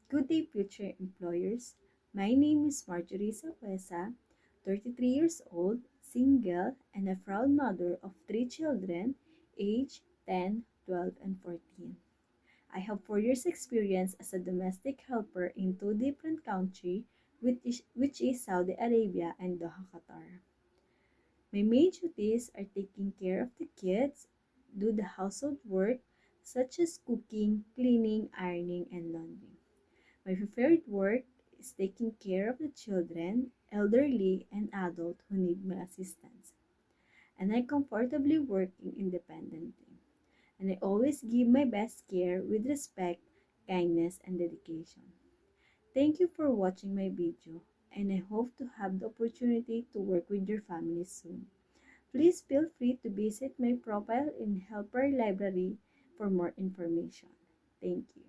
Good day, future employers. My name is Marjorie Sapuesa, 33 years old, single, and a proud mother of three children, aged 10, 12, and 14. I have 4 years experience as a domestic helper in two different countries, which is Saudi Arabia and Doha, Qatar. My main duties are taking care of the kids, do the household work such as cooking, cleaning, ironing, and laundry. My preferred work is taking care of the children, elderly, and adult who need my assistance. And I comfortably working independently. And I always give my best care with respect, kindness, and dedication. Thank you for watching my video, and I hope to have the opportunity to work with your family soon. Please feel free to visit my profile in Helper Library for more information. Thank you.